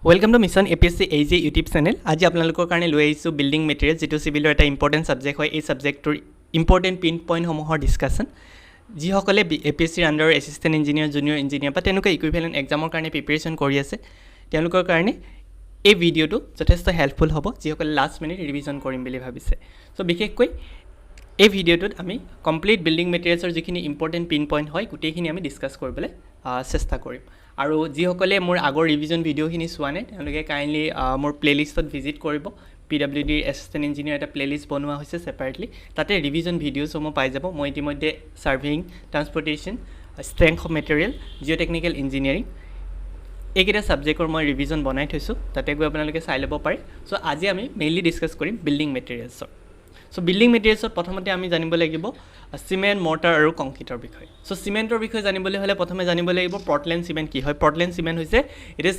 Welcome to mission APSC AG YouTube channel. आज आपलोकर कारणे লৈ আহিছো बिल्डिंग मेटेरियल जो सिविलर एटा इम्पर्टेन्ट सब्जेक्ट है। सब्जेक्टर इम्पर्टेन्ट पिन पॉइंट समूहर डिस्कशन जी सकले APSC under assistant engineer junior engineer बा तेनुका इक्विवेलेंट एग्जामर कारणे प्रिपरेशन करि आछे तेनुकर कारणे এই ভিডিওটো যথেষ্ট হেল্পফুল হ'ব जी सकले लास्ट मिनिट रिविजन करिम বুলি ভাবিছে। सो বিশেষকৈ এই ভিডিওটোত আমি কমপ্লিট বিল্ডিং মেটেৰিয়েলছৰ যিখিনি ইম্পৰ্টেণ্ট পিন পইণ্ট হয় গোটেইখিনি আমি ডিছকাছ কৰিবলৈ চেষ্টা কৰিম। আৰু যিসকলে মোৰ আগৰ ৰিভিজন ভিডিঅ'খিনি চোৱা নাই তেওঁলোকে কাইণ্ডলি মোৰ প্লেলিষ্টত ভিজিট কৰিব। PWD এছিষ্টেণ্ট ইঞ্জিনিয়াৰ এটা প্লেলিষ্ট বনোৱা হৈছে ছেপাৰেটলি, তাতে ৰিভিজন ভিডিঅ'সমূহ পাই যাব। মই ইতিমধ্যে surveying, transportation, strength of material, geotechnical engineering এইকেইটা সাবজেক্টৰ মই ৰিভিজন বনাই থৈছোঁ, তাতে গৈ আপোনালোকে চাই ল'ব পাৰে। চ' আজি আমি মেইনলি ডিছকাছ কৰিম বিল্ডিং মেটেৰিয়েলছৰ। सो बिल्डिंग मेटेरियल्सत प्रथमते आमी जानिब लागिब सिमेंट मोर्टार और कंक्रीटर विषय। सो सिमेंटर विषय जानिबले हले प्रथमे जानिब लागिब पोर्टलैंड सिमेंट कि है। पोर्टलैंड सिमेंट होइसे इट इज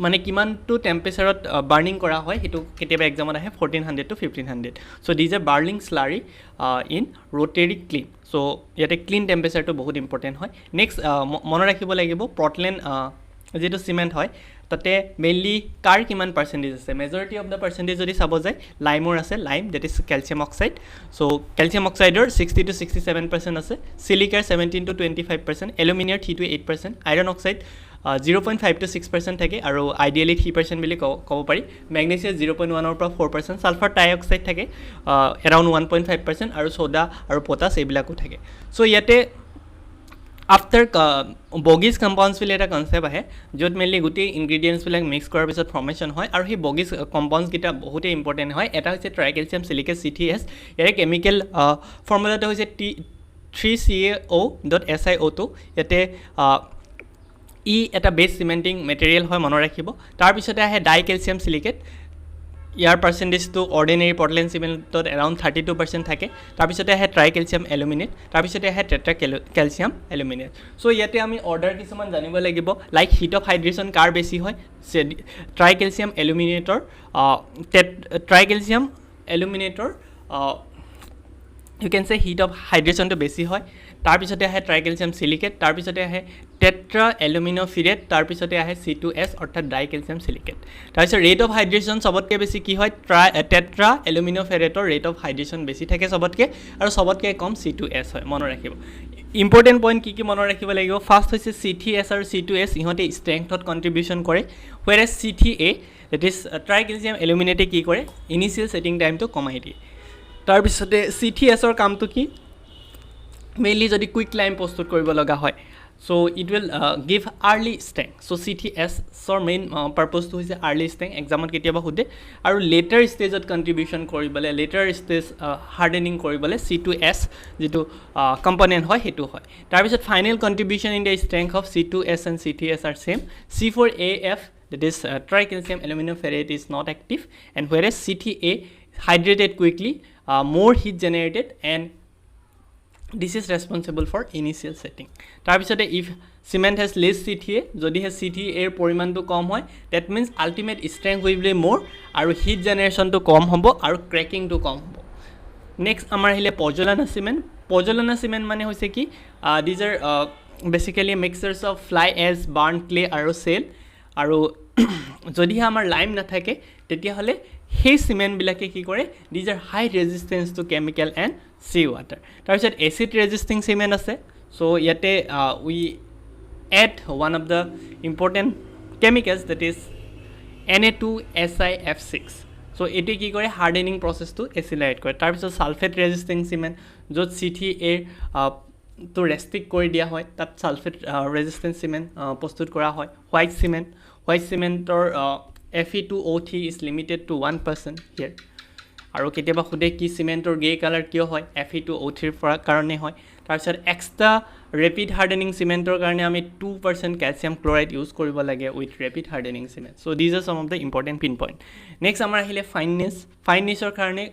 माने किमान टू टेम्पारेचारत बार्निंग करा है हेतु केतेबा एग्जामत आहे 1400 to 1500। So these are burning slurry in rotary kiln. So याते क्लीन टेम्पारेचार तो बहुत इम्पर्टेन्ट है। नेक्स्ट मन राखिब लागिब पोर्टलैंड जो सिमेंट है ताते मेनली कार किमान पार्सेंटेज আছে। मेजरिटी ऑफ द पार्सेंटेज যদি চাব যায় লাইমৰ আছে, lime that is calcium oxide. So calcium অক্সাইডৰ 60 to 67% আছে, সিলিকাৰ 17 to 25%, এলুমিনিয়াৰ 3 to 8%, আইৰন অক্সাইড 0.5 to 6% থাকে আৰু আইডিয়ালি 3% বুলি ক'ব পাৰি। মেগনেছিয়াম 0.1 ৰ পৰা 4%, সালফাৰ টাই অক্সাইড থাকে এৰাউণ্ড 1.5% আৰু সোডা আৰু পটাছ এইবিলাকো থাকে। সো ইয়াতে आफ्टर बगिज कम्पाउंड्स बुली एटा कन्सेप्ट है जो मेनलि गोटे इनग्रेडिएंट्स बिलाक मिक्स करार पिছত फर्मेशन है और बगिज कम्पाउंड्स गिटा बहुत इम्पर्टेन्ट है। एटा होइसे ट्राइकेलसियम सिलिकेट CTS, यार केमिकल फर्मुलाटा होइसे 3CaO.SiO2। याते इ एटा बेस सिमेंटिंग मेटेरियल है, मन राखिब। तार पिछते आहे डाई कैलसियम सिलिकेट, यार पार्सेंटेज तो अर्डिनेरी पोर्टलैंड सिमेंटत एराउंड 32% থাকে। তাৰপিছতে আহে ট্ৰাই কেলছিয়াম এলুমিনেট, তাৰপিছতে আহে টেট্ৰা কেলছিয়াম এলুমিনেট। সো ইয়াতে আমি অৰ্ডাৰ কিছুমান জানিব লাগিব, লাইক হিট অফ হাইড্ৰেশ্যন কাৰ বেছি হয়, ট্ৰাই কেলছিয়াম এলুমিনেটৰ ট্ৰাই কেলছিয়াম এলুমিনেটৰ you can say heat of হাইড্ৰেশ্যনটো বেছি হয়। তাৰপিছতে আহে ট্ৰাই কেলছিয়াম সিলিকেট, তাৰপিছতে আহে টেট্ৰা এলুমিনোফিৰেট, তাৰপিছতে আহে C2S অৰ্থাৎ ডাই কেলছিয়াম সিলিকেট। তাৰপিছত ৰেট অফ হাইড্ৰেশ্যন সবতকৈ বেছি কি হয়, টেট্ৰা এলুমিনোফেৰেটৰ ৰেট অফ হাইড্ৰেশ্যন বেছি থাকে সবতকৈ, আৰু সবতকৈ কম C2S হয়। মনত ৰাখিব ইম্পৰ্টেণ্ট পইণ্ট কি মনত ৰাখিব লাগিব। ফাৰ্ষ্ট হৈছে CTS আৰু C2S, ইহঁতে ষ্ট্ৰেংথত কণ্ট্ৰিবিউশ্যন কৰে। হুৱেৰাজ CTA that is tri calcium এলুমিনেটে কি কৰে, ইনিচিয়েল ছেটিং টাইমটো কমাই দিয়ে। তাৰপিছতে CTSৰ কামটো কি, মেইনলি যদি কুইক লাইম প্ৰস্তুত কৰিব লগা হয়, so it will give early strength. So CTSৰ মেইন পাৰ্পজটো হৈছে আৰ্লি ষ্ট্ৰেংথ, এক্সামত কেতিয়াবা সোধে। আৰু লেটাৰ ষ্টেজত কণ্ট্ৰিবিউশ্যন কৰিবলৈ, লেটাৰ ষ্টেজ হাৰ্ডেনিং কৰিবলৈ C2S যিটো কম্পনেণ্ট হয় সেইটো হয়। তাৰপিছত final contribution in the strength of C2S and CTS are same. C4AF that is tricalcium aluminoferrate is not active, and whereas CTA hydrated quickly, more heat generated, and this is responsible for initial setting. তাৰপিছতে if cement has less CTA, যদিহে CTA পৰিমাণটো কম হয়, that means ultimate strength will be more আৰু heat generationটো কম হ'ব আৰু ক্ৰেকিংটো কম হ'ব। Next আমাৰ আহিলে পজলানা সিমেণ্ট। পজলানা সিমেণ্ট মানে হৈছে কি, these are basically mixtures of fly ash, burn clay আৰু চেল। আৰু যদিহে আমাৰ লাইম নাথাকে তেতিয়াহ'লে সেই চিমেণ্টবিলাকে কি কৰে, these are high resistance to chemical and sea water. তাৰপিছত এচিড ৰেজিষ্টিং চিমেণ্ট আছে। চ' ইয়াতে we add one of the important chemicals that is Na2SiF6। So' এইটোৱে কি কৰে, হাৰ্ডেনিং প্ৰচেছটো এচিলাৰেট কৰে। তাৰপিছত ছালফেট ৰেজিষ্টিং চিমেণ্ট, য'ত CTA তো ৰেষ্ট্ৰিক্ট কৰি দিয়া হয়, তাত ছালফেট ৰেজিষ্টেঞ্চ চিমেণ্ট প্ৰস্তুত কৰা হয়। হোৱাইট চিমেণ্ট, হোৱাইট চিমেণ্টৰ Fe2O3 ইজ লিমিটেড টু 1% হিয়াৰ। আৰু কেতিয়াবা সোধে কি চিমেণ্টৰ গ্ৰে কালাৰ কিয় হয়, Fe2O3ৰ কাৰণে হয়। তাৰপিছত এক্সট্ৰা ৰেপিড হাৰ্ডেনিং চিমেণ্টৰ কাৰণে আমি 2% কেলছিয়াম ক্লৰাইড ইউজ কৰিব লাগে with rapid hardening cement. So' these are some of the important pin point. Next আমাৰ আহিলে ফাইননেছ। ফাইননেছৰ কাৰণে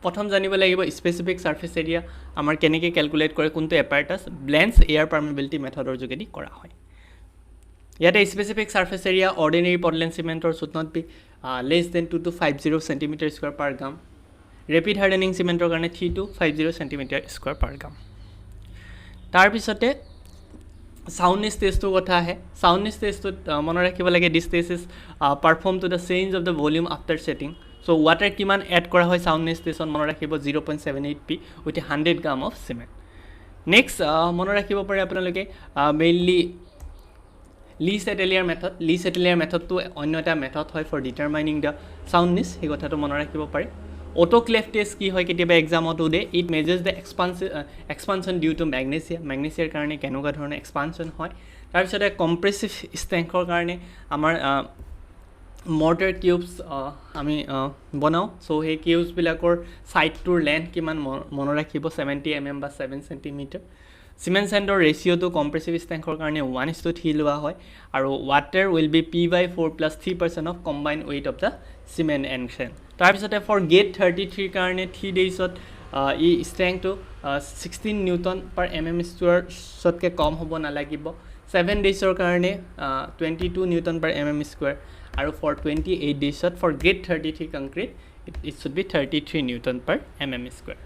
প্ৰথম জানিব লাগিব স্পেচিফিক ছাৰ্ফেচ এৰিয়া আমাৰ কেনেকৈ কেলকুলেট কৰে, কোনটো এপাৰ্টাছ ব্লেন্স এয়াৰ পাৰ্মিবিলিটি মেথডৰ যোগেদি কৰা হয়। ইয়াতে specific surface area ordinary portland চিমেণ্টৰ should not be less than 2 to 50 cm² per gram। Rapid hardening চিমেণ্টৰ কাৰণে 3 to 50 cm² per gram। তাৰপিছতে সাউন্ডনেস টেষ্টৰ কথা আহে সাউন্ডনেস টেষ্টত মনত ৰাখিব লাগে this test is perform to the change of the volume after setting so water কিমান এড কৰা হয় সাউন্ডনেস টেষ্টত মনত ৰাখিব 0.78p with 100 gram of cement next মনত ৰাখিব পাৰে আপোনালোকে মেইনলি লি সেটেলিয়াৰ মেথডটো অন্য এটা মেথড হয় ফৰ ডিটাৰমাইনিং দ্য সাউন্ডনেস সেই কথাটো মনত ৰাখিব পাৰে অটোক্লেভ টেষ্ট কি হয় কেতিয়াবা এক্সামত উদে it measures the expansion due to মেগনেছিয়াৰ কাৰণে কেনেকুৱা ধৰণৰ এক্সপানশ্যন হয় তাৰপিছতে কম্প্ৰেছিভ ষ্ট্ৰেংথৰ কাৰণে আমাৰ মৰ্টাৰ কিউবছ আমি বনাওঁ চ' সেই কিউবছবিলাকৰ ছাইডটোৰ লেন্থ কিমান মনত ৰাখিব 70 mm বা 7 cm সিমেন্ট চেণ্ডৰ ৰেচিঅ'টো কম্প্ৰেছিভ ষ্ট্ৰেংথৰ কাৰণে 1:3 লোৱা হয় আৰু water will be P/4 + 3% of combine weight of the cement and sand তাৰপিছতে ফৰ গেট 33 কাৰণে 3 ডেইজত ই ষ্ট্ৰেংথটো 16 Nm/mm²তকৈ কম হ'ব নালাগিব 7 ডেইজৰ কাৰণে 22 Nm/mm² আৰু ফৰ 28 ডেইজত for gate 33 concrete it should be 33 Nm/mm².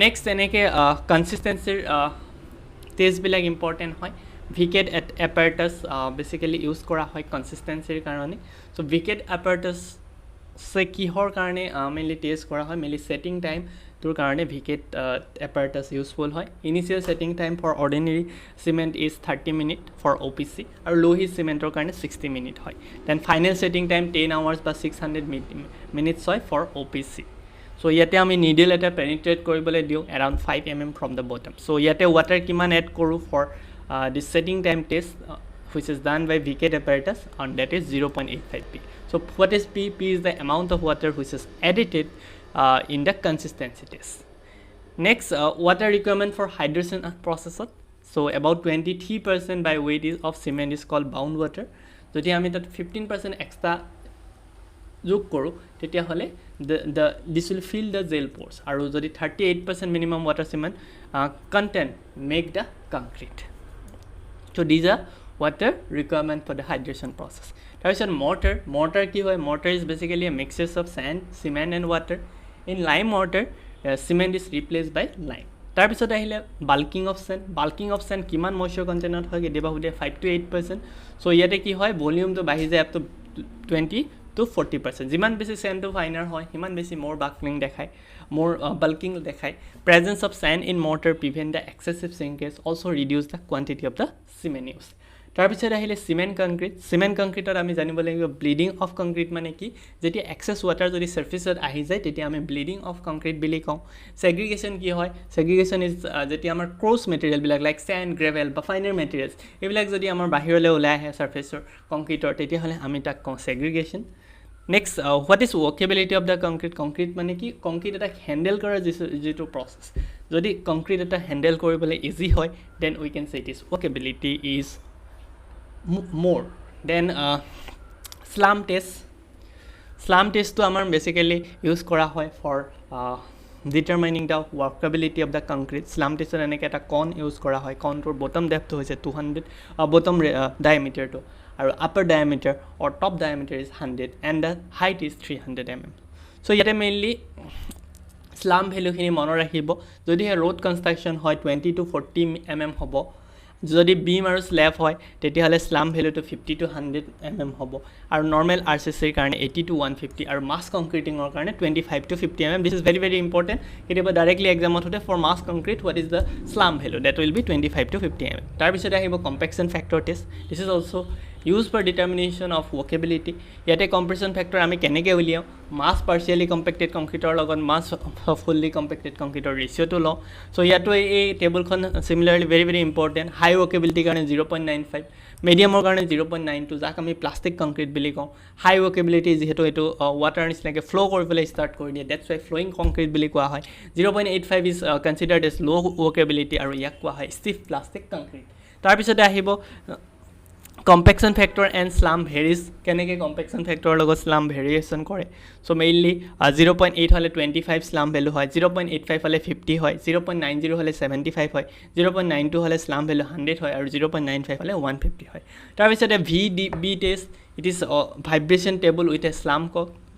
Next এনেকৈ কনচিষ্টেঞ্চিৰ টেষ্টবিলাক ইম্পৰ্টেণ্ট হয় ভিকেট এপাৰেটাছ বেচিকেলি ইউজ কৰা হয় কনচিষ্টেঞ্চিৰ কাৰণে চ' ভিকেট এপাৰেটাছে কিহৰ কাৰণে মেইনলি টেষ্ট কৰা হয় মেইনলি ছেটিং টাইমটোৰ কাৰণে ভিকেট এপাৰেটাছ ইউজফুল হয় initial setting time for ordinary cement is 30 minute for OPC আৰু ল' হিট চিমেণ্টৰ কাৰণে 60 মিনিট হয় then final setting time 10 hours বা 600 মিনিটছ হয় ফৰ OPC সো ইয়াতে আমি নিডল এটা পেনিট্ৰেট কৰিবলৈ দিওঁ around 5 mm from the bottom so ইয়াতে ৱাটাৰ কিমান এড কৰোঁ for this setting time test which is done by VCAT apparatus and that is 0.85p. So what is P? P is the amount of water which is added in the consistency test. Next, water requirement for hydration processor. So about 23% by weight of cement is called bound water. যদি আমি তাত 15% extra যোগ কৰোঁ তেতিয়াহ'লে this will fill the gel pores আৰু যদি 38% minimum water cement content make the concrete. So these are water requirement for the hydration process. তাৰপিছত mortar কি হয় mortar is basically a mixture of sand, cement and water. In lime mortar, cement is replaced by lime. তাৰপিছত আহিলে bulking of sand কিমান moisture content হয় কেতিয়াবা সুধে 5 to 8%. so ইয়াতে কি হয় ভলিউমটো বাঢ়ি যায় up to 20 to 40%. যিমান বেছি sandটো ফাইনাৰ হয় সিমান বেছি more bulking দেখায়. Presence of sand in mortar prevent the excessive shrinkage, also reduce the quantity of the cement used. তাৰপিছত আহিলে সিমেণ্ট কংক্ৰিটত আমি জানিব লাগিব ব্লিডিং অফ কংক্ৰিট মানে কি যেতিয়া এক্সেছ ৱাটাৰ যদি সাৰফেসত আহি যায় তেতিয়া আমি ব্লিডিং অফ কংক্ৰিট বুলি কওঁ সেগ্ৰিগেশ্যন কি হয় সেগ্ৰিগেশ্যন ইজ যেতিয়া আমাৰ ক্ৰছ মেটেৰিয়েলবিলাক লাইক চেণ্ড গ্ৰেভেল বা ফাইনাৰ মেটেৰিয়েলছ এইবিলাক যদি আমাৰ বাহিৰলৈ ওলাই আহে সাৰফেসৰ কংক্ৰিটৰ তেতিয়াহ'লে আমি তাক কওঁ segregation next what is workability of the concrete মানে কি কংক্ৰিট এটা হেণ্ডেল কৰাৰ যিটো প্ৰচেছ যদি কংক্ৰিট এটা হেণ্ডেল কৰিবলৈ ইজি হয় then we can say it is workability is more. Then slam test to amar basically use kora hoy for determining the workability of the concrete. Slam test er eneke eta cone use kora hoy cone tor bottom depth hoise 200 bottom diameter to aru upper diameter or top diameter is 100 and the height is 300 mm. So yete mainly slam value khini mono rakhibo jodi road construction hoy 20 to 40 mm hobo যদি beam আৰু slab হয় তেতিয়াহ'লে slam ভ্যালুটো 50 to 100 mm হ'ব আৰু normal আৰচিচিৰ কাৰণে 80 to 150 আৰু মাছ কংক্ৰিটিঙৰ কাৰণে 25 to 50 mm. This is very very important কেতিয়াবা ডাইৰেক্টলি এক্সামত সোধে for mass concrete what is the slump value that will be 25 to 50 mm. তাৰপিছতে আহিব compaction factor test this is also' use for determination of workability ইয়াতে compression factor আমি কেনেকৈ উলিয়াওঁ মাছ partially কম্পেক্টেড কংক্ৰিটৰ লগত মাছ ফুল্লি কম্পেক্টেড কংক্ৰিটৰ ৰেচিঅ'টো লওঁ চ' ইয়াতো এই টেবুলখন চিমিলাৰলি ভেৰি ভেৰি ইম্পৰ্টেণ্ট হাই ৱৰ্কেবিলিটিৰ কাৰণে 0.95 মিডিয়ামৰ কাৰণে 0.92 যাক আমি প্লাষ্টিক কংক্ৰিট বুলি কওঁ হাই ৱৰ্কেবিলিটি যিহেতু এইটো ৱাটাৰ নিচিনাকৈ ফ্ল' কৰিবলৈ ষ্টাৰ্ট কৰি দিয়ে ডেটছ ৱাই ফ্ল'য়িং কংক্ৰিট বুলি কোৱা হয় 0.85 ইজ কনচিডাৰ্ড এজ ল' ৱৰ্কেবিলিটি আৰু ইয়াক কোৱা হয় ষ্টিফ প্লাষ্টিক কংক্ৰিট তাৰপিছতে আহিব কম্পেকশ্যন ফেক্টৰ এণ্ড স্লাম ভেৰিজ কেনেকৈ কম্পেকশ্যন ফেক্টৰৰ লগত স্লাম ভেৰিয়েশ্যন কৰে চ' মেইনলি 0.8 হ'লে 25 স্লাম ভেলু হয় 0.85 হ'লে 50 হয় 0.90 হ'লে 75 হয় 0.92 হ'লে স্লাম ভেলু 100 হয় আৰু 0.95 হ'লে 150 হয় তাৰপিছতে VDB test it is vibration table with a slum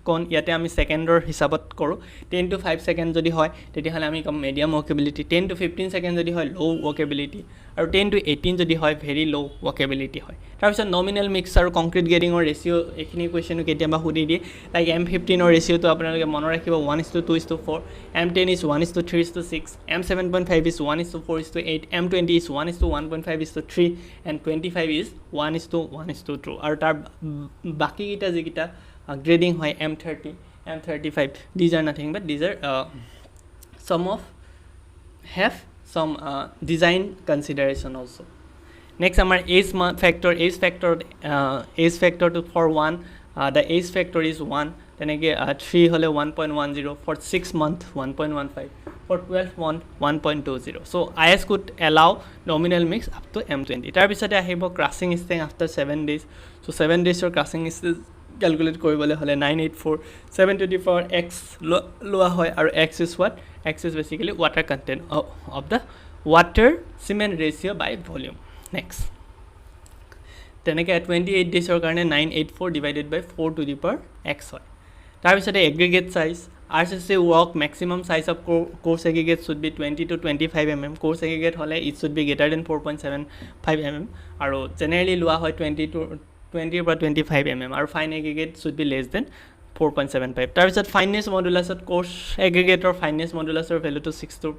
কোণ ইয়াতে আমি সেকেন্ডৰ হিসাবত কৰোঁ 10 to 5 সেকেন্ড যদি হয় তেতিয়াহ'লে আমি কম মিডিয়াম ৱৰ্কেবিলিটি 10 to 15 সেকেন্ড যদি হয় লো ৱৰ্কেবিলিটি আৰু 10 to 18 যদি হয় ভেৰি লো ৱৰ্কেবিলিটি হয় তাৰপিছত নমিনেল মিক্স আৰু কংক্ৰিট গেডিঙৰ ৰেচিঅ' এইখিনি কুৱেশ্যনো কেতিয়াবা সুধি দিয়ে লাইক M15ৰ ৰেচিঅ'টো আপোনালোকে মনত ৰাখিব 1:2:4 M10 is 1:3:6 M7.5 is 1:4:8 M20 is 1:1.5:3 and 25 is 1:1:2 আৰু তাৰ বাকি কিটা যিকিটা grading হয় M30 M35 these are nothing but these are some of have some design consideration also. Next our age factor to for 1 the age factor is 1 then again 3 hole 1.10 for 6 month 1.15 for 12 month 1.20 so IS could allow nominal mix up to M20 tar bisate ahibo crushing strength after 7 days so 7 days or crushing strength calculate koribole hole 984 7 to the power x loa hoy aru x is what x is basically water content of the water cement ratio by volume. Next teneke 28 days or karone 984 divided by 4 to the power x hoy tar bisate aggregate size RCC work maximum size of course aggregate should be 20 to 25 mm course aggregate hole it should be greater than 4.75 mm aru generally loa hoy 20 to 20 or 25 mm or fine aggregate should be less than 4.75 tar bisat fineness modulus at coarse aggregate or fineness modulus or value to 6 to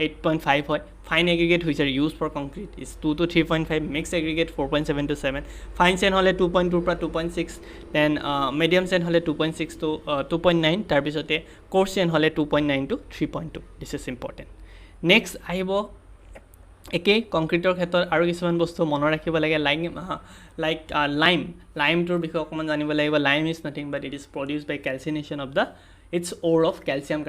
8.5 hoy fine aggregate which are used for concrete is 2 to 3.5 mixed aggregate 4.7 to 7 fine sand hole 2.2 to 2.6 then medium sand hole 2.6 to 2.9 tar bisote coarse sand hole 2.9 to 3.2 this is important. Next ahibo একে কংক্ৰিটৰ ক্ষেত্ৰত আৰু কিছুমান বস্তু মনত ৰাখিব লাগে like লাইম টোৰ বিষয়ে অকমান জানিব লাগিব lime is nothing but it is produced by calcination of the its ore of calcium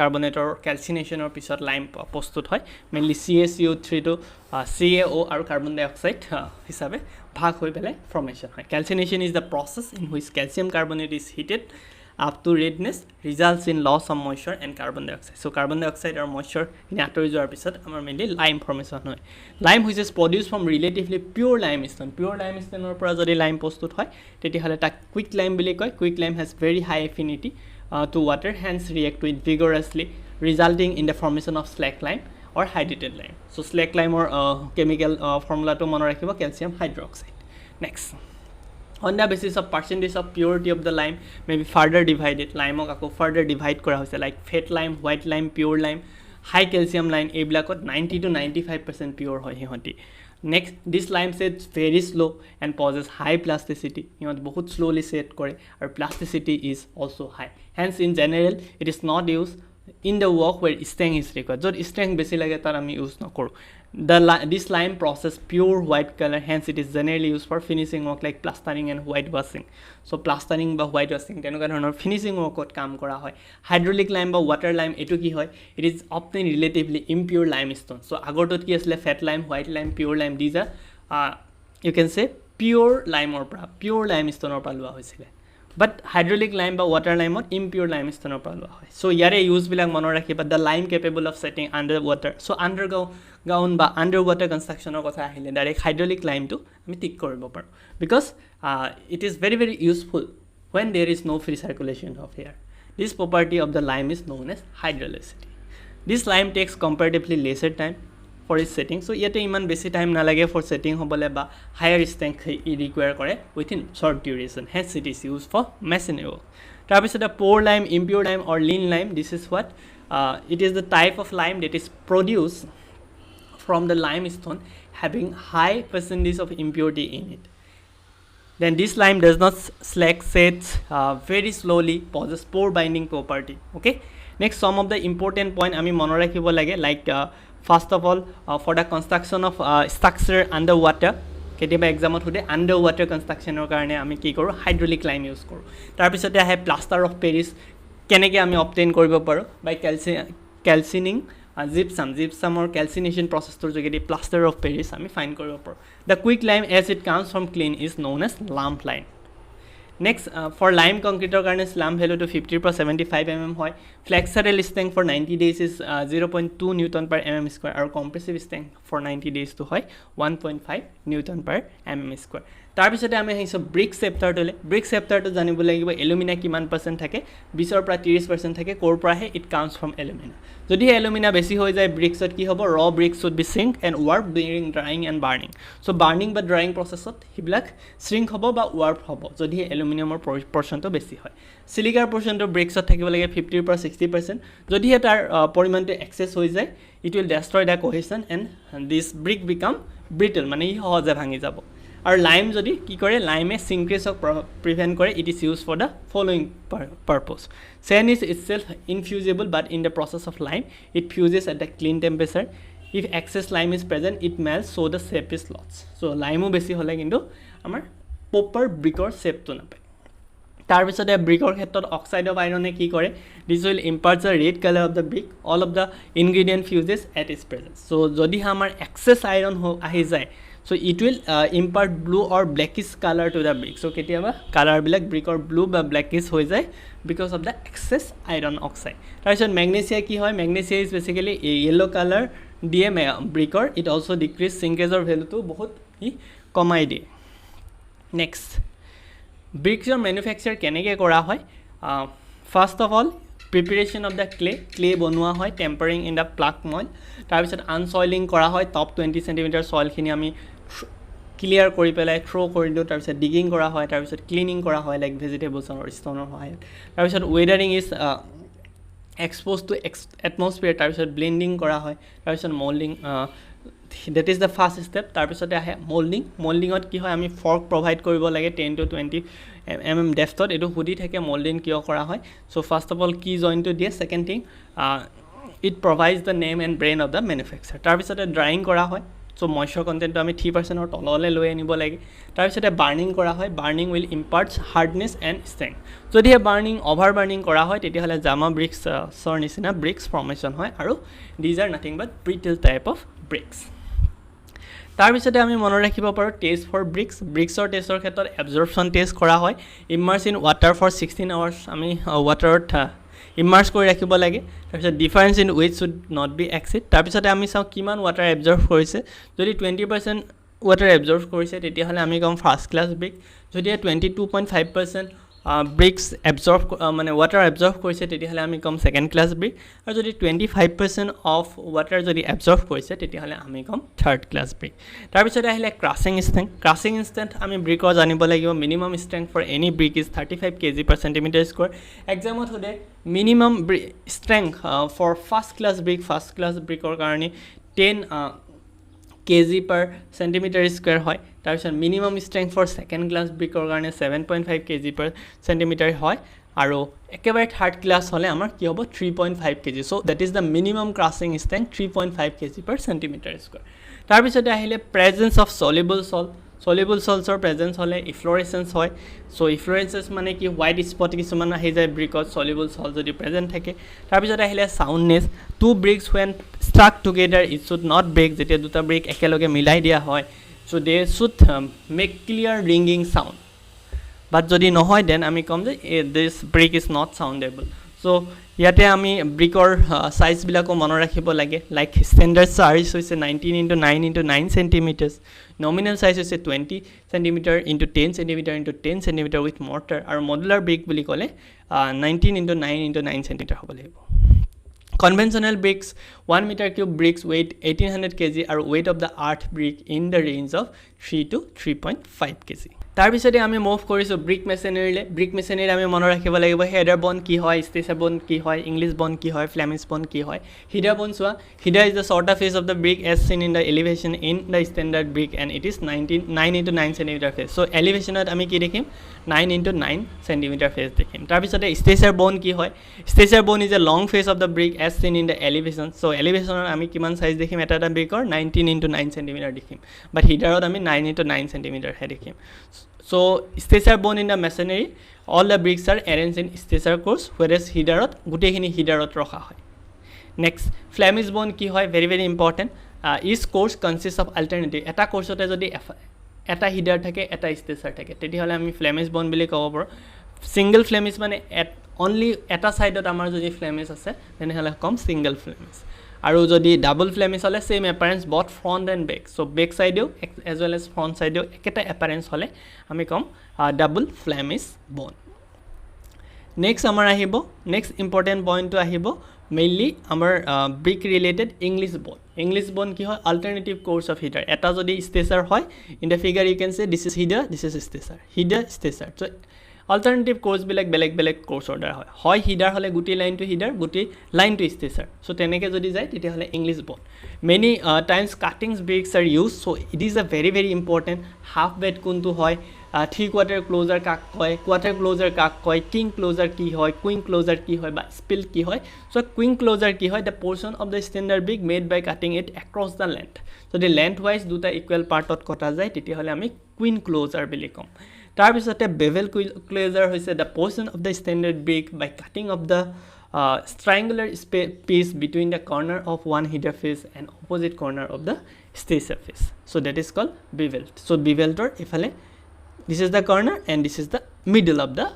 কাৰ্বনেটৰ ক্যালচিনেশনৰ পিছত লাইম প্ৰস্তুত হয় মেইনলি CaCO3 to CaO আৰু কাৰ্বন ডাই অক্সাইড হিচাপে ভাগ হৈ পেলাই ফৰ্মেশন হয় calcination is the process in which calcium carbonate is heated up to redness results in loss of moisture and carbon dioxide so carbon dioxide or moisture in atori joar pisot amar mainly lime formation hoy lime which is produced from relatively pure limestone or pora jodi lime postut hoy teti hale ta quick lime bile koy quick lime has very high affinity to water hence react to it vigorously resulting in the formation of slack lime or hydrated lime so slack lime or chemical formula to mone rakhibo calcium hydroxide. Next on the basis of percentage of purity of the lime may be further divided lime ako further divide kora hoise like fat lime white lime pure lime high calcium lime eblakot 90 to 95% pure hoy hihoti. Next this lime sets very slow and possesses high plasticity hihot bahut slowly set kore and plasticity is also high hence in general it is not used in the work where strength is required jod strength besi lage tar ami use na koru this lime process pure white color hence it is generally used for finishing work like plastering and whitewashing so plastering ba whitewashing tenoka dhonor finishing work ot kaam kora hoy hydraulic lime ba water lime etu ki hoy it is obtained relatively impure limestone so agortot ki asle fat lime white lime pure lime these are you can say pure lime or pure limestone or palwa hoisile but hydraulic lime ba water lime or impure limestone or palwa hoy so yare use bilak monor rakhiba the lime capable of setting under water so underground ba underwater construction or kotha ahile direct hydraulic lime to ami tik koribo paru because it is very very useful when there is no free circulation of air this property of the lime is known as hydrolicity this lime takes comparatively lesser time for its setting so yete iman besi time na lage for setting hobole ba higher strength require kore within short duration hence it is used for masonry work tar bisot the poor lime impure lime or lean lime this is what it is the type of lime that is produced from the limestone having high percentage of impurity in it then this lime does not slack sets very slowly possess pore binding property okay next some of the important point ami mone rakhibo lage like first of all for the construction of structure underwater ketiba exam ot hude underwater construction or karone ami ki koru hydraulic lime use koru tar pisote ahe plaster of paris keneke ami obtain koribo paro by calcining gypsum or calcination process tor jogedi plaster of paris ami find koribo paro the quick lime as it comes from clean is known as lump lime. Next for lime concrete karone slump value to 50 per 75 mm hoy flexural strength for 90 days is 0.2 newton per mm square or compressive strength for 90 days to hoy 1.5 newton per mm square তাৰপিছতে আমি আহিছোঁ brick চেপ্টাৰটোলৈ brick চেপ্টাৰটো জানিব লাগিব এলুমিনা কিমান percent থাকে 20ৰ পৰা 30% থাকে ক'ৰ পৰাহে ইট কামছ ফ্ৰম এলুমিনা যদি এলুমিনা বেছি হৈ যায় ব্ৰিকছত কি হ'ব ৰ BRICS should be shrink and warp during drying and burning so' burning বা ড্ৰাইং প্ৰচেছত সেইবিলাক শ্ৰিংক হ'ব বা ৱাৰ্প হ'ব যদি এলুমিনিয়ামৰ পৰ্চনটো বেছি হয় চিলিকাৰ পৰ্চনটো ব্ৰিকছত থাকিব লাগে 50ৰ পৰা 60% যদিহে তাৰ পৰিমাণটো এক্সেছ হৈ যায় it will destroy the cohesion and this brick become brittle মানে ই সহজে ভাঙি যাব আৰু লাইম যদি কি কৰে লাইমে চিংক্ৰেছক প্ৰিভেণ্ট কৰে it is use for the following purpose sand is itself infusible but in the process of lime it fuses at the kiln temperature if excess lime is present it melts so' the shape is loss so' লাইমো বেছি হ'লে কিন্তু আমাৰ proper ব্ৰিকৰ শ্বেপটো নাপায় তাৰপিছতে ব্ৰিকৰ ক্ষেত্ৰত oxide of আইৰণে কি কৰে this will impart the red colour of the brick all of the ingredient fuses at is presence so' যদিহে আমাৰ এক্সেছ আইৰণ আহি যায় so it will impart blue or blackish color to the brick so ketiaba color bilak brick or blue ba blackish hoy jay because of the excess iron oxide tarison magnesia ki hoy magnesia is basically a yellow color die brick or it also decrease shrinkage or value to bahut hi komai die next bricks or manufacture keneke kora hoy first of all preparation of the clay bonua hoy tempering in the plug mold tarpisot unsoiling kora hoy top 20 cm soil khini ami clear কৰি পেলাই throw' কৰি দিওঁ তাৰপিছত digging কৰা হয় তাৰপিছত cleaning কৰা হয় লাইক ভেজিটেবলছ আৰু ষ্টনৰ সহায়ত তাৰপিছত weathering is exposed to atmosphere তাৰপিছত ব্লেণ্ডিং কৰা হয় তাৰপিছত moulding that is the first step তাৰপিছতে আহে মল্ডিঙত কি হয় আমি ফৰ্ক প্ৰভাইড কৰিব লাগে 10 to 20 mm ডেফথত এইটো সুধি থাকে মল্ডিং কিয় কৰা হয় চ' ফাৰ্ষ্ট অফ অল কি জইনটো দিয়ে second thing it provides the name and brain of the manufacture তাৰপিছতে ড্ৰাইং কৰা হয় চ' মইশ্চাৰ কণ্টেণ্টটো আমি 3% তললৈ লৈ আনিব লাগে তাৰপিছতে বাৰ্নিং কৰা হয় বাৰ্নিং উইল ইম্পাৰ্টছ হাৰ্ডনেছ এণ্ড ষ্ট্ৰেংথ যদিহে বাৰ্নিং অভাৰ বাৰ্নিং কৰা হয় তেতিয়াহ'লে জামা ব্ৰিক্সৰ নিচিনা ব্ৰিক্স ফৰ্মেশ্যন হয় আৰু these are nothing but brittle type of bricks তাৰপিছতে আমি মনত ৰাখিব পাৰোঁ টেষ্ট ফৰ ব্ৰিক্সৰ টেষ্টৰ ক্ষেত্ৰত এবজৰ্পশ্যন টেষ্ট কৰা হয় immerse in water for 16 hours আমি ৱাটাৰত ইমাৰ্ছ কৰি ৰাখিব লাগে তাৰপিছত difference in weight should not be exceed তাৰপিছতে আমি চাওঁ কিমান ৱাটাৰ এবজৰ্ভ কৰিছে যদি 20% ৱাটাৰ এবজৰ্ভ কৰিছে তেতিয়াহ'লে আমি ক'ম ফাৰ্ষ্ট ক্লাছ ব্ৰিক যদি 22.5% ব্ৰিক্স এবজৰ্ভ মানে ৱাটাৰ এবজৰ্ভ কৰিছে তেতিয়াহ'লে আমি ক'ম ছেকেণ্ড ক্লাছ ব্ৰিক আৰু যদি 25% অফ ৱাটাৰ যদি এবজৰ্ভ কৰিছে তেতিয়াহ'লে আমি ক'ম থাৰ্ড ক্লাছ ব্ৰিক তাৰপিছতে আহিলে ক্ৰাছিং ষ্ট্ৰেংথ আমি ব্ৰিকৰ জানিব লাগিব minimum strength for any brick is 35 kg/cm²। এক্সামত সোধে minimum strength for first class ব্ৰিকৰ কাৰণে 10 kg/cm² হয় তাৰপিছত minimum strength for second class ব্ৰিকৰ কাৰণে 7.5 kg/cm হয় আৰু একেবাৰে থাৰ্ড ক্লাছ হ'লে আমাৰ কি হ'ব 3.5 kg so' that is the minimum crushing strength 3.5 kg/cm²। তাৰপিছতে আহিলে প্ৰেজেন্স অফ সলিবল চল্টছৰ প্ৰেজেন্স হ'লে ইফ্ল'ৰেচেঞ্চ হয় চ' ইফ্ল'ৰেচেঞ্চ মানে কি হোৱাইট স্পট কিছুমান আহি যায় ব্ৰিকত সলিবল চল্ট যদি প্ৰেজেণ্ট থাকে তাৰপিছত আহিলে soundness to bricks when struck together it should not break যেতিয়া দুটা ব্ৰিক একেলগে মিলাই দিয়া হয় so' they should make clear ringing sound but যদি নহয় দেন আমি ক'ম যে this brick is not soundable so' ইয়াতে আমি ব্ৰিকৰ চাইজবিলাকো মনত ৰাখিব লাগে লাইক ষ্টেণ্ডাৰ্ড চাইজ হৈছে 19 × 9 × 9 cm নমিনেল চাইজ হৈছে 20 cm × 10 cm × 10 cm with mortar আৰু মডুলাৰ ব্ৰিক বুলি ক'লে 19 × 9 × 9 cm হ'ব লাগিব Conventional bricks 1 meter cube bricks weight 1800 kg আৰু weight of the earth brick in the range of 3 to 3.5 kg তাৰপিছতে আমি মুভ কৰিছোঁ ব্ৰিক মেচিনেৰী আমি মনত ৰাখিব লাগিব হেডাৰ বন কি হয় ষ্টেচাৰ বন কি হয় ইংলিছ বন কি হয় ফ্লেমিছ বন কি হয় হিডাৰ বন চোৱা header is the shorter face of the brick as seen in the elevation in the standard brick and it is 9 × 9 cm face so elevationত আমি কি দেখিম 9 × 9 cm face দেখিম তাৰপিছতে ষ্টেচাৰ বন কি হয় ষ্টেচাৰ বন is a long face of the brick as seen in the elevation so elevationত আমি কিমান সাইজ দেখিম এটা ব্ৰিকৰ 19 × 9 cm দেখিম বাট হিডাৰত আমি 9 × 9 cm হে দেখিম So, stesser bone in the masonry, all the bricks are arranged in stesser course, whereas hidarot, gutekhini hidarot rakha hoy. Next, flemish bone ki hoy, very very important. Each course consists of alternative. Eta course ote jodi eta hidar thake, eta stesser thake. Teti hole ami flemish bone bili kobo paro. Single flemish mane only eta side ot amar jodi flemish ase, then hole kom single flemish. আৰু যদি double flemish হ'লে same appearance both front and back so back সাইডেও as well as front সাইডেও একেটা appearance হ'লে আমি কম double flemish bond next আমাৰ আহিব নেক্সট ইম্পৰ্টেণ্ট পইণ্টটো আহিব মেইনলি আমাৰ ব্ৰিক ৰিলেটেড ইংলিছ বোন কি হয় অল্টাৰনেটিভ কোৰ্স অফ হিডাৰ এটা যদি ষ্টেচাৰ হয় in the figure U can সে দিছ ইজ হিডাৰ ষ্টেচাৰ সো অল্টাৰনেটিভ কোৰ্সবিলাক বেলেগ কোৰ্স অৰ্ডাৰ হয় হিডাৰ হ'লে গুটি লাইন টু হিডাৰ গুটি লাইন টু ষ্টেচাৰ সো তেনেকৈ যদি যায় তেতিয়াহ'লে English bond many times cuttings bricks are use so it is a very important half bed কোনটো হয় থ্ৰী কোৱাৰ্টাৰ ক্লোজাৰ কাক কয় কোৱাৰ্টাৰ ক্লোজাৰ কাক কয় কিং ক্লোজাৰ কি হয় কুইন ক্লোজাৰ কি হয় বা স্পিল কি হয় সো কুইন ক্লোজাৰ কি হয় the portion of the standard brick made by cutting it across the length যদি লেন্থ ৱাইজ দুটা ইকুৱেল পাৰ্টত কটা যায় তেতিয়াহ'লে আমি কুইন ক্লোজাৰ বুলি ক'ম তাৰপিছতে বেভেল ক্লোজাৰ হৈছে the portion of the standard brick by cutting of the triangular piece between the corner of one header face and opposite corner of the stacer face so that is called bevel so beveltor ifale this is the corner and this is the middle of the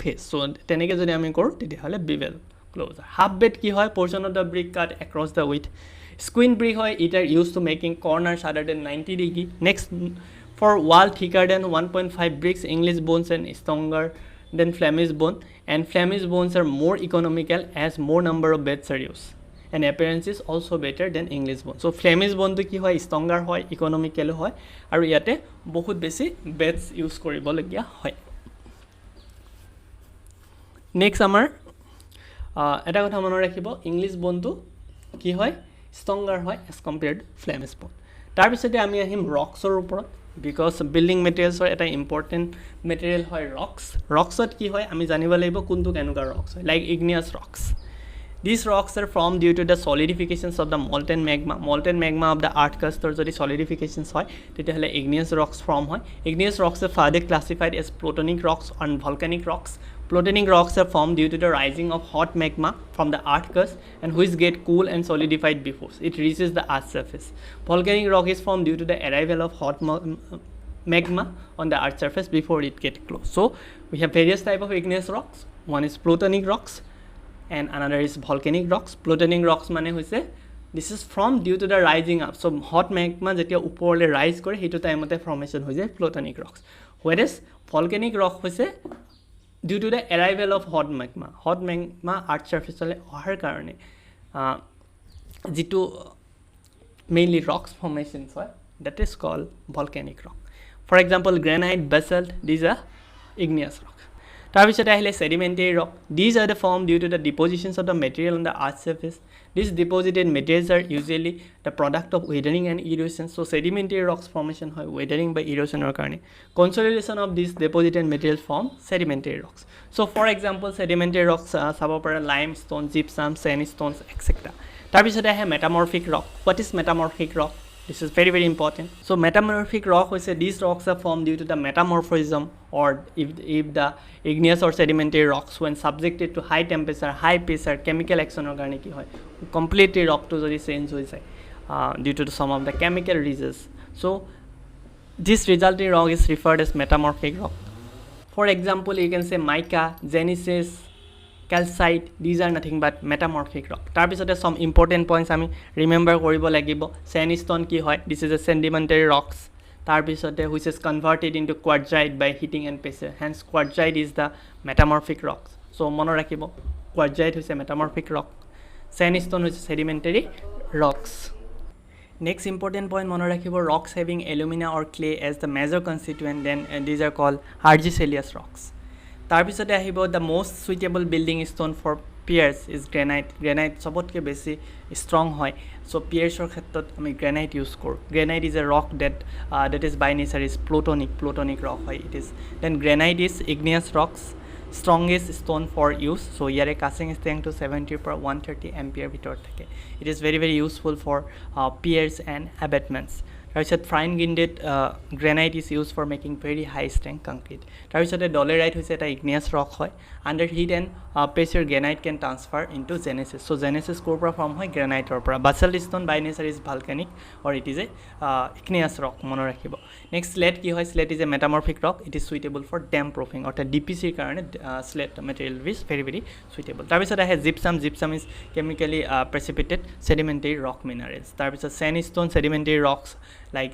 face so teneke jodi ami koru tete hole bevel closer half bed ki hoy portion of the brick cut across the width squint brick hoy it are used to making corners other than 90 degree next for wall thicker than 1.5 bricks English bones and stronger than Flemish bone and Flemish bones are more economical as more number of beds are used and appearance is also better than English bone so Flemish bone to ki hoy stronger hoy economical hoy aru yate bahut beshi beds use koribo lagia hoy next amar eta kotha mone rakhibo English bone to ki hoy stronger hoy as compared to Flemish bone tar pisote ami ahim rocks or uporot because building materials are a important material hoy rocks at ki hoy ami janibo laibo kuntu kenuka rocks hoy like igneous rocks these rocks are formed due to the solidifications of the molten magma of the earth crust or jodi solidifications hoy tetihole igneous rocks form hoy igneous rocks are further classified as plutonic rocks and volcanic rocks plutonic rocks are formed due to the rising of hot magma from the earth crust and which get cool and solidified before it reaches the earth's surface volcanic rock is formed due to the arrival of hot magma on the earth's surface before it get close so we have various type of igneous rocks one is plutonic rocks and another is volcanic rocks plutonic rocks mane hoise this is formed due to the rising up so hot magma jetia uporle rise kore hetu time ote formation hoy jay plutonic rocks whereas volcanic rock hoise due to the arrival of hot magma earth surface le ohar karone jitu mainly rocks formations hoy that is called volcanic rock for example granite basalt these are igneous rock tarpisote ahile sedimentary rock these are the formed due to the depositions of the material on the earth surface these deposited materials are usually the product of weathering and erosion so sedimentary rocks formation hoy weathering by erosion or karone consolidation of these deposited materials form sedimentary rocks so for example sedimentary rocks sabo para limestone gypsum sandstones etc tarpisote ahe metamorphic rock what is metamorphic rock this is very important so metamorphic rock hoise these rocks are formed due to the metamorphism or if the igneous or sedimentary rocks when subjected to high temperature high pressure chemical action or karone ki hoy completely rock to jodi change hoy jay due to some of the chemical reasons so this resulting rock is referred as metamorphic rock for example you can say mica gneisses calcite these are nothing but metamorphic rock tar pisote some important points ami remember koribo lagibo sandstone ki hoy this is a sedimentary rocks tar pisote which is converted into quartzite by heating and pressure hence quartzite is the metamorphic rocks so mono rakibo quartzite hoise metamorphic rock sandstone hoise sedimentary rocks next important point mono rakibo rocks having alumina or clay as the major constituent then these are called argillaceous rocks tarpisote ahibo the most suitable building stone for piers is granite sobotke beshi strong hoy so piers or khetrot ami granite use kor granite is a rock that is by nature is plutonic rock hoy it is then granite is igneous rocks strongest stone for use so yare casting strength to 70 per 130 ampere bhitor thake it is very useful for piers and abutments তাৰপিছত fine grained granite is use for making very high strength concrete তাৰপিছতে dolerite হৈছে এটা igneous rock হয় under heat and pressure granite can transfer into gneiss so' gneiss ক'ৰ পৰা form হয় গ্ৰেনাইটৰ পৰা basalt stone by nature is volcanic or it is a igneous rock মনত ৰাখিব নেক্সট স্লেট কি হয় slate is a metamorphic rock it is suitable for damp proofing অৰ্থাৎ DPCৰ কাৰণে slate material is very very suitable তাৰপিছত আহে gypsum is chemically precipitated sedimentary rock minerals তাৰপিছত sandstone সেডিমেণ্টেৰী rocks like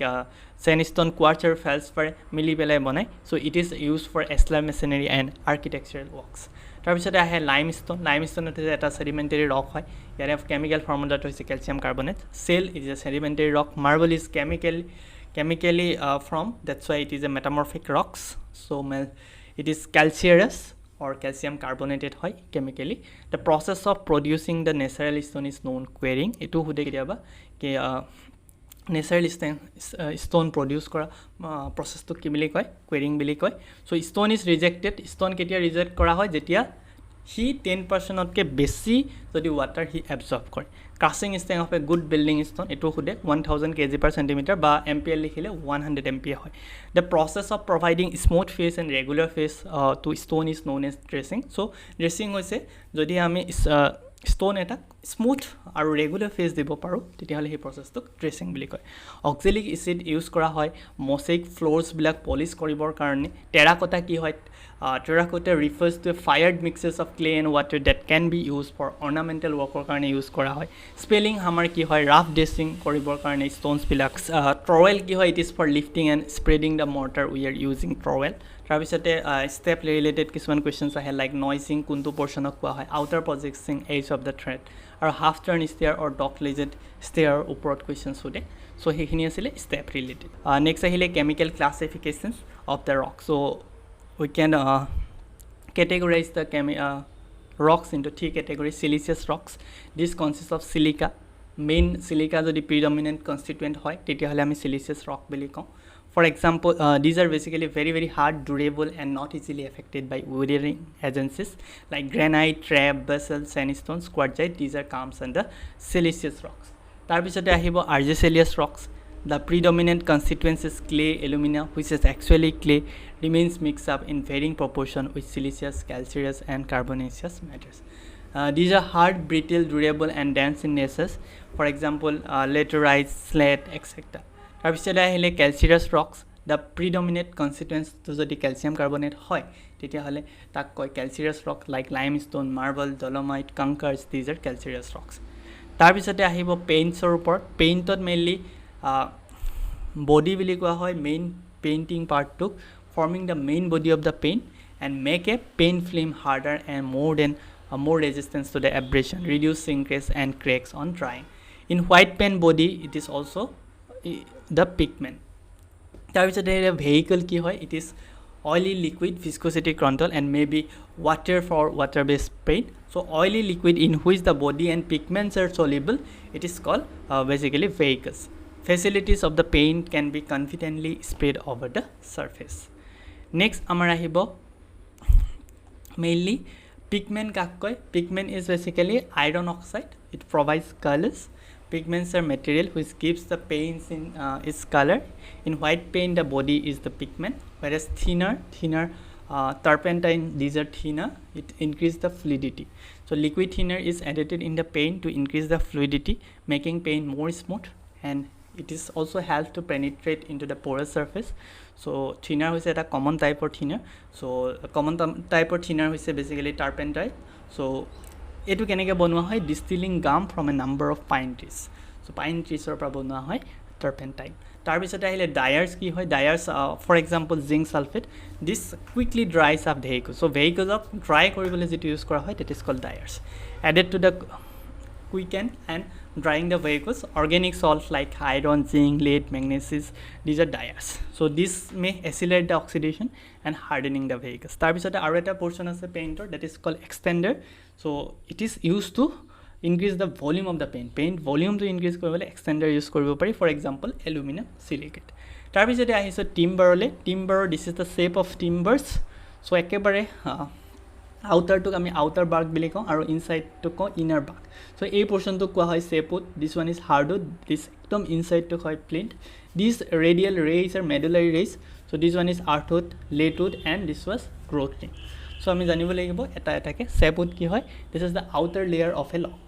চেণ্ডষ্টোন quartz আৰু ফেলছফাৰে মিলি পেলাই বনায় so' it is use for ashlar masonry and architectural works তাৰপিছতে আহে লাইমষ্টোন হৈছে এটা সেডিমেণ্টেৰী ৰক হয় ইয়াৰে কেমিকেল ফৰ্মুলাটো হৈছে calcium carbonate shale is a sedimentary rock marble is chemically from that's why it is a metamorphic rocks so it is calcareous or calcium carbonated hoy chemically the process of producing the natural stone is known querying etu hude kiaba ke natural stone produce kora process to ki bili koy querying bili koy so stone is rejected stone ketia reject kora hoy jetia he 10% otke besi jodi water he absorb kore casting strength of a good building stone etu hude 1000 kg per centimeter ba MPa likhile 100 MPa hoy the process of providing smooth face and regular face to stone is known as dressing so dressing hoise jodi ami stone eta smooth aru regular face dibo paru tetia hole he process to dressing bili koy oxalic acid use kora hoy mosaic floors bilak polish koribor karone terracotta ki hoy terracotta refers to fired mixes of clay and water that can be used for ornamental work karone use kora hoy spelling hammer ki hoy rough dressing koribor karone stones bilak trowel ki hoy it is for lifting and spreading the mortar we are using trowel তাৰপিছতে step related কিছুমান questions আহে like noising কোনটো portionক কোৱা হয় outer projecting edge of the thread আৰু half turn stair or dock legend stair ওপৰত questions সোধে so হেখিনি আছিল step related next আহিলে chemical classifications of the rock so we can categorize the rocks into three categories siliceous rocks this consists of silica main silica যদি predominant constituent হয় তেতিয়া হলে আমি siliceous rock বুলি কওঁ for example these are basically very hard durable and not easily affected by weathering agencies like granite trap basalt sandstone quartzite these are comes under siliceous rocks tarpisote ahibo argillaceous rocks the predominant constituents is clay alumina which is actually clay remains mixed up in varying proportion with siliceous calcareous and carbonaceous matters these are hard brittle durable and dense in nature for example laterite slate etc তাৰপিছতে আহিলে calcareous rocks the predominant constituents to যদি calcium carbonate হয় তেতিয়া হলে তাক কয় calcareous rock like limestone marble dolomite conchars these are calcareous rocks তাৰপিছতে আহিব paints ৰ ওপৰত paintত mainly body বুলি কোৱা হয় main painting part to forming the main body of the paint and make a paint film harder and more resistance to the abrasion reduce shrinkage and cracks on drying in white paint body it is also the pigment তাৰপিছতে vehicle কি হয় it is oily liquid viscosity control and maybe water for water based paint so oily liquid in which the body and pigments are soluble it is called basically vehicles facilities of the paint can be confidently spread over the surface next amar ahibo mainly pigment কাক কয় pigment is basically iron oxide it provides colors pigments are material which gives the paints in its color in white paint the body is the pigment whereas thinner turpentine these are thinner it increase the fluidity so liquid thinner is added in the paint to increase the fluidity making paint more smooth and it is also helps to penetrate into the porous surface so thinner is a common type of thinner so a common type of thinner is basically turpentine so etu keneke bonwa hoy distilling gum from a number of pine trees so pine trees or bonwa hoy turpentine tar bisote ahile dyers ki hoy dyers for example zinc sulfate this quickly dries up vehicle so vehicles of dry koribole jetu use kora hoy that is called dyers added to the quicken and drying the vehicles organic salts like iron zinc lead manganese these are dyers so this may accelerate the oxidation and hardening the vehicles tar bisote aru eta portion ase painter that is called extender so it is used to increase the volume of the paint volume to increase koribole extender use koribo pari for example aluminum silicate tar bisote ahiso timber this is the shape of timbers so ekebare outer to ami outer bark bili ko aru inside to ko inner bark so ei portion to koa hoy sapwood this one is hardwood this ekdom inside to hoy flint These radial rays are medullary rays. So this one is earthwood, latewood, and this was growthwood. So আমি জানিব লাগিব এটা এটাকে sapwood কি হয়, this is the outer layer of a log.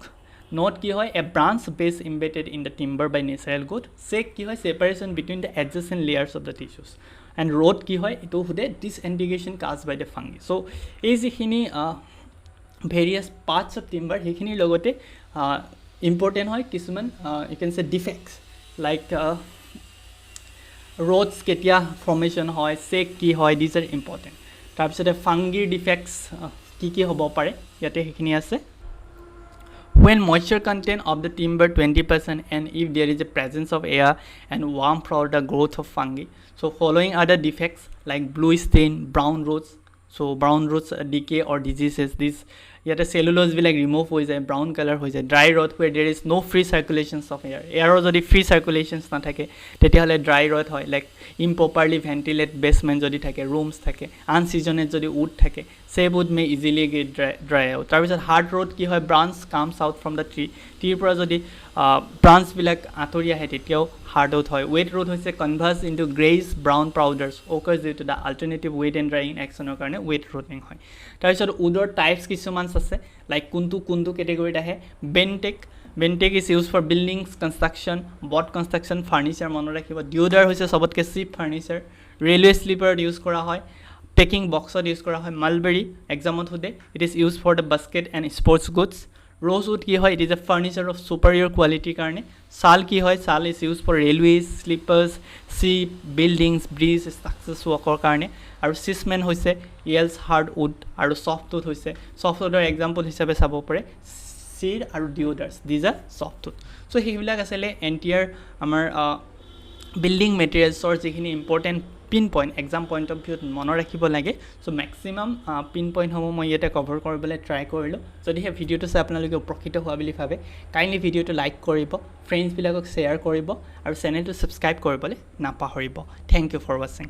Knot কি হয়, a branch base embedded in the timber by natural growth. Shake কি হয়, separation between the adjacent layers of the tissues. And root কি হয়, এটো হদে disintegration caused by the fungi. So এই যিখিনি various parts of timber সেইখিনিৰ লগতে important হয় কিছুমান you can say defects like rods কেতিয়া formation হয়, shake কি হয়, these are important. তাৰপিছতে fungi defects কি হ'ব পাৰে ইয়াতে সেইখিনি আছে. When moisture content of the timber 20% and if there is a presence of air and warmth for the growth of fungi. So following other defects like blue stain, brown roots. So brown roots decay or diseases. This yet a cellulose will like remove with a brown color with a dry rot where there is no free circulations of air. Air also the free circulations not take tete dry rot hoy like improperly ventilate basement jodi thake, rooms thake, unseasoned jodi wood thake, say wood may easily get dry out. There is a hard rot ki hoy branch comes out from the tree pura jodi branch bilak atoria he teteo hard out hoy. Wet rot hoise converts into grayish brown powders occurs due to the alternative wet and drying action or karone wet rotting hoy. There is woodor types কিছুমান আছে like kuntu category ahe. Bentec is used for buildings construction, boat construction, furniture mone rakhibo. Deodar hoise sobotke cheap furniture, railway sleeper use kora hoy, packing box use kora hoy. Mulberry exam ot hode it is used for the basket and sports goods. Rosewood ki hoy, it is a furniture of superior quality karne. Sal ki hoy, sal is used for railways, sleepers, ship, buildings, bridge structures worker karne. আৰু সিসমেন হৈছে ইয়েলছ হাৰ্ডউড আৰু softwood হৈছে সফ্টউডৰ example হিচাপে চাব পাৰে cedar আৰু deodars these are softwood so সেইবিলাক আছিলে এন্টিয়াৰ আমাৰ বিল্ডিং মেটেৰিয়েলছৰ যিখিনি important pin point exam point of ভিউত মনত ৰাখিব লাগে সো মেক্সিমাম পিন পইণ্টসমূহ মই ইয়াতে কভাৰ কৰিবলৈ ট্ৰাই কৰিলোঁ যদিহে ভিডিঅ'টো চাই আপোনালোকে উপকৃত হোৱা বুলি ভাবে কাইণ্ডলি ভিডিঅ'টো লাইক কৰিব ফ্ৰেণ্ডছবিলাকক শ্বেয়াৰ কৰিব আৰু চেনেলটো ছাবস্ক্ৰাইব কৰিবলৈ নাপাহৰিব থেংক ইউ ফৰ ৱাচিং